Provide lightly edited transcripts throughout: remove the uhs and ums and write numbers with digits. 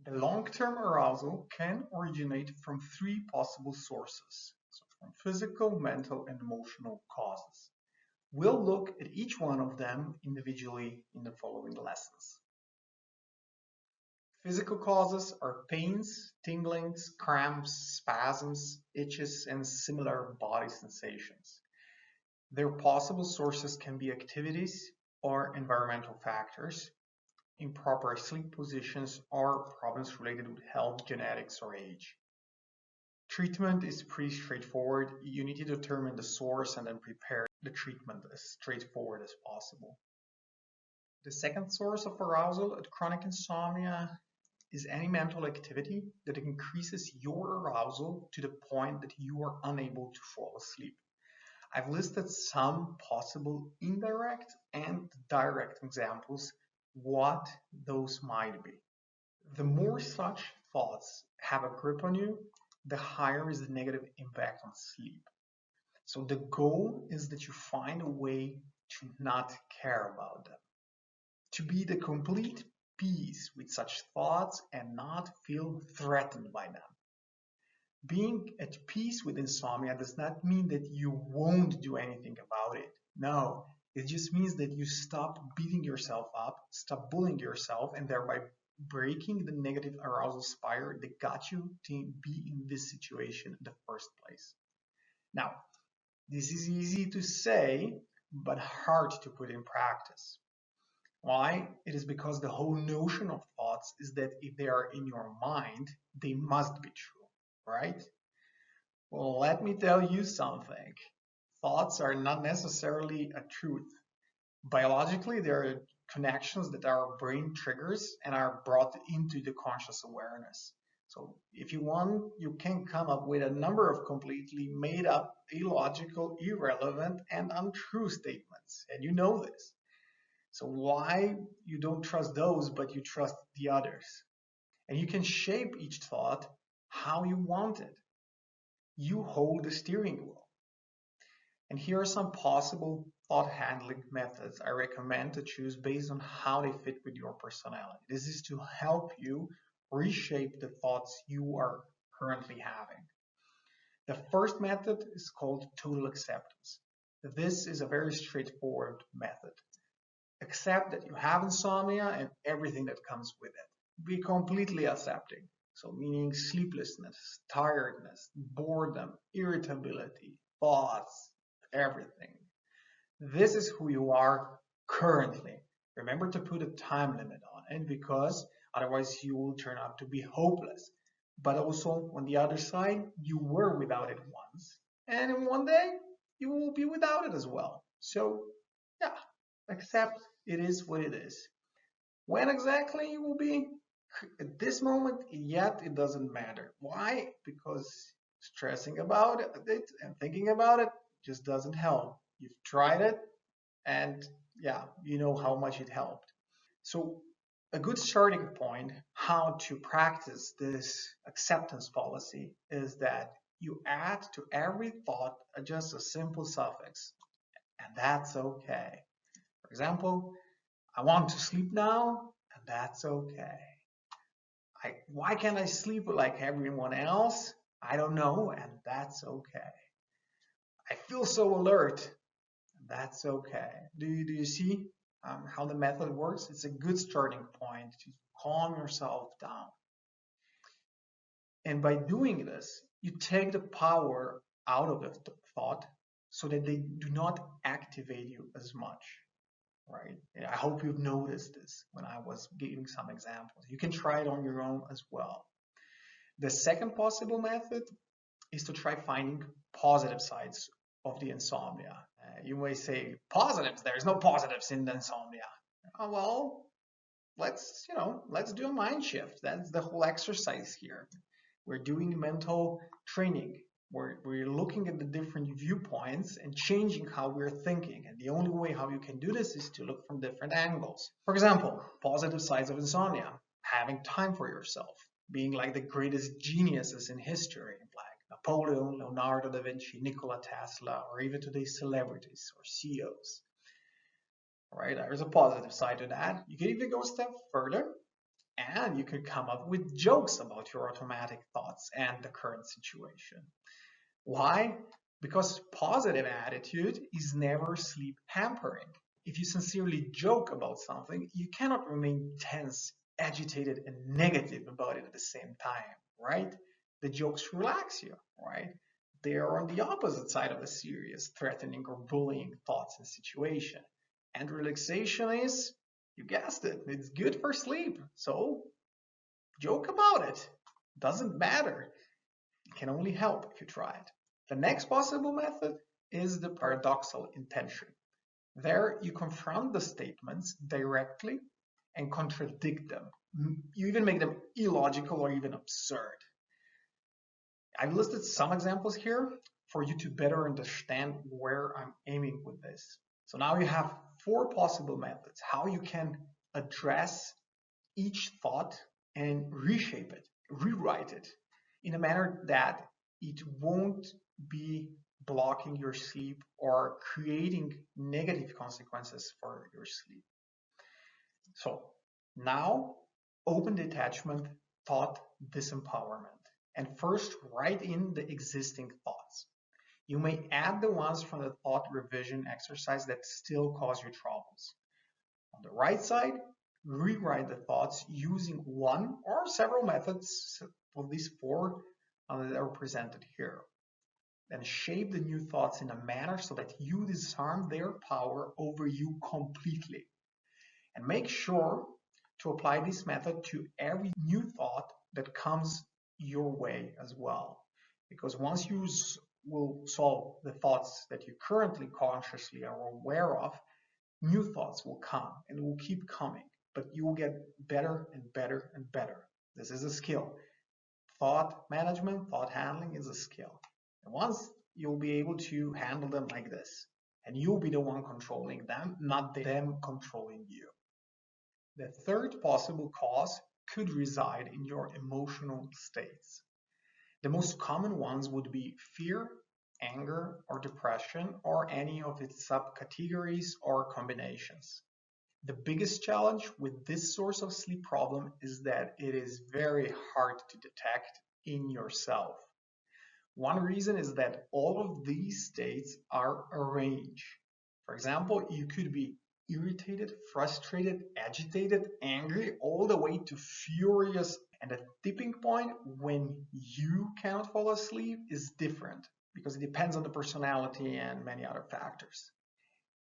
The long-term arousal can originate from three possible sources, so from physical, mental, and emotional causes. We'll look at each one of them individually in the following lessons. Physical causes are pains, tinglings, cramps, spasms, itches, and similar body sensations. Their possible sources can be activities or environmental factors, improper sleep positions, or problems related with health, genetics, or age. Treatment is pretty straightforward. You need to determine the source and then prepare the treatment as straightforward as possible. The second source of arousal at chronic insomnia is any mental activity that increases your arousal to the point that you are unable to fall asleep. I've listed some possible indirect and direct examples what those might be. The more such thoughts have a grip on you, the higher is the negative impact on sleep. So the goal is that you find a way to not care about them, to be the complete peace with such thoughts and not feel threatened by them. Being at peace with insomnia does not mean that you won't do anything about it. No, it just means that you stop beating yourself up, stop bullying yourself, and thereby breaking the negative arousal spiral that got you to be in this situation in the first place. Now, this is easy to say, but hard to put in practice. Why? It is because the whole notion of thoughts is that if they are in your mind, they must be true, right? Well, let me tell you something. Thoughts are not necessarily a truth. Biologically, there are connections that our brain triggers and are brought into the conscious awareness. So if you want, you can come up with a number of completely made up, illogical, irrelevant, and untrue statements. And you know this. So why you don't trust those, but you trust the others? And you can shape each thought how you want it. You hold the steering wheel. And here are some possible thought handling methods I recommend to choose based on how they fit with your personality. This is to help you reshape the thoughts you are currently having. The first method is called total acceptance. This is a very straightforward method. Accept that you have insomnia and everything that comes with it. Be completely accepting. So meaning sleeplessness, tiredness, boredom, irritability, thoughts, everything. This is who you are currently. Remember to put a time limit on it because otherwise you will turn out to be hopeless. But also on the other side, you were without it once. And in one day, you will be without it as well. So yeah, accept it is what it is. When exactly you will be at this moment, yet it doesn't matter. Why? Because stressing about it and thinking about it just doesn't help. You've tried it and yeah, you know how much it helped. So a good starting point how to practice this acceptance policy is that you add to every thought just a simple suffix, and that's okay. For example, I want to sleep now, and that's okay. Why can't I sleep like everyone else? I don't know, and that's okay. I feel so alert, and that's okay. Do you see how the method works? It's a good starting point to calm yourself down. And by doing this, you take the power out of the thought so that they do not activate you as much. Right? I hope you've noticed this when I was giving some examples. You can try it on your own as well. The second possible method is to try finding positive sides of the insomnia. You may say positives. There's no positives in the insomnia. Well, let's do a mind shift. That's the whole exercise here. We're doing mental training. We're looking at the different viewpoints and changing how we're thinking. And the only way how you can do this is to look from different angles. For example, positive sides of insomnia, having time for yourself, being like the greatest geniuses in history, like Napoleon, Leonardo da Vinci, Nikola Tesla, or even today's celebrities or CEOs. Right? There's a positive side to that. You can even go a step further And you could come up with jokes about your automatic thoughts and the current situation. Why? Because positive attitude is never sleep hampering. If you sincerely joke about something, you cannot remain tense, agitated, and negative about it at the same time, right? The jokes relax you, right? They are on the opposite side of the serious, threatening, or bullying thoughts and situation. And relaxation is, you guessed it, it's good for sleep. So joke about it. Doesn't matter. It can only help if you try it. The next possible method is the paradoxal intention. There, you confront the statements directly and contradict them. You even make them illogical or even absurd. I've listed some examples here for you to better understand where I'm aiming with this. So now you have 4 possible methods how you can address each thought and reshape it, rewrite it in a manner that it won't be blocking your sleep or creating negative consequences for your sleep. So now open detachment, thought disempowerment, and first write in the existing thoughts. You may add the ones from the thought revision exercise that still cause you troubles. On the right side, rewrite the thoughts using one or several methods of these 4 that are presented here. Then shape the new thoughts in a manner so that you disarm their power over you completely. And make sure to apply this method to every new thought that comes your way as well. Because once you will solve the thoughts that you currently consciously are aware of, new thoughts will come and will keep coming, but you will get better and better and better. This is a skill. Thought management, thought handling is a skill. And once you'll be able to handle them like this, and you'll be the one controlling them, not them controlling you. The third possible cause could reside in your emotional states. The most common ones would be fear, anger, or depression, or any of its subcategories or combinations. The biggest challenge with this source of sleep problem is that it is very hard to detect in yourself. One reason is that all of these states are a range. For example, you could be irritated, frustrated, agitated, angry, all the way to furious. And the tipping point when you cannot fall asleep is different because it depends on the personality and many other factors.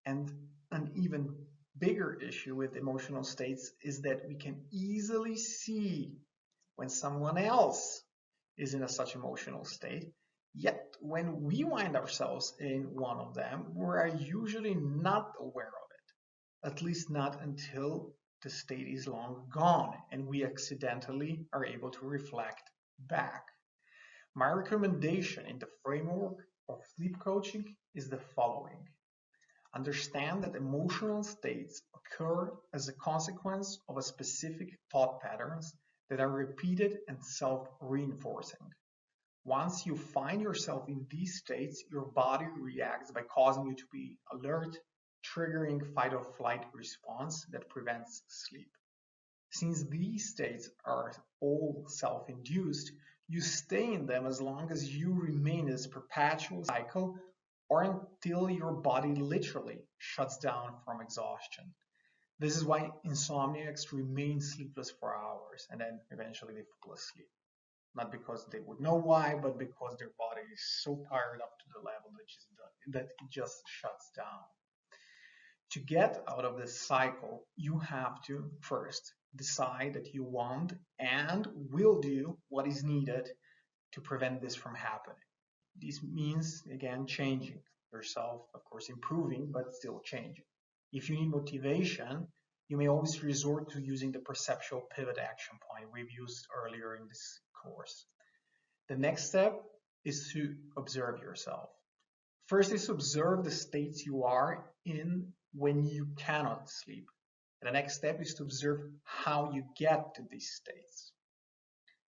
And an even bigger issue with emotional states is that we can easily see when someone else is in such emotional state. Yet when we find ourselves in one of them, we're usually not aware of it, at least not until the state is long gone and we accidentally are able to reflect back. My recommendation in the framework of sleep coaching is the following. Understand that emotional states occur as a consequence of a specific thought patterns that are repeated and self-reinforcing. Once you find yourself in these states, your body reacts by causing you to be alert, triggering fight or flight response that prevents sleep. Since these states are all self-induced, you stay in them as long as you remain in this perpetual cycle or until your body literally shuts down from exhaustion. This is why insomniacs remain sleepless for hours and then eventually they fall asleep. Not because they would know why, but because their body is so tired up to the level that it just shuts down. To get out of this cycle, you have to first decide that you want and will do what is needed to prevent this from happening. This means, again, changing yourself, of course, improving, but still changing. If you need motivation, you may always resort to using the perceptual pivot action point we've used earlier in this course. The next step is to observe yourself. First is to observe the states you are in when you cannot sleep. And the next step is to observe how you get to these states.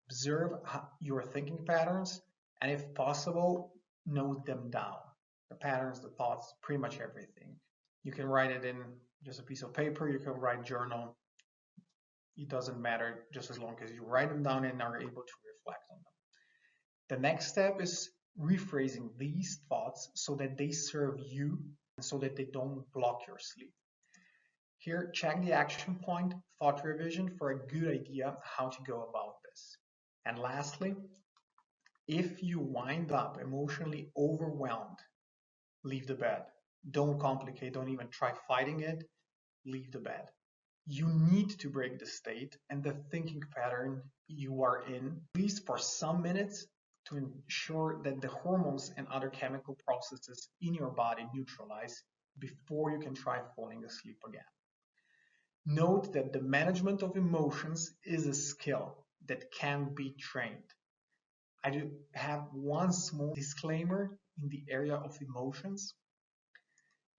Observe your thinking patterns, and if possible, note them down. The patterns, the thoughts, pretty much everything. You can write it in just a piece of paper, you can write journal, It doesn't matter just as long as you write them down and are able to reflect on them. The next step is rephrasing these thoughts so that they serve you and so that they don't block your sleep. Here, check the action point, thought revision, for a good idea how to go about this. And lastly, if you wind up emotionally overwhelmed, leave the bed. Don't complicate, don't even try fighting it, leave the bed. You need to break the state and the thinking pattern you are in, at least for some minutes, to ensure that the hormones and other chemical processes in your body neutralize before you can try falling asleep again. Note that the management of emotions is a skill that can be trained. I do have one small disclaimer in the area of emotions.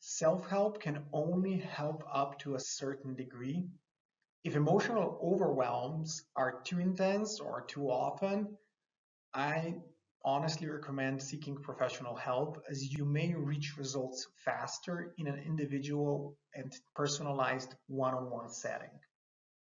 Self-help can only help up to a certain degree. If emotional overwhelms are too intense or too often, I honestly recommend seeking professional help, as you may reach results faster in an individual and personalized one-on-one setting.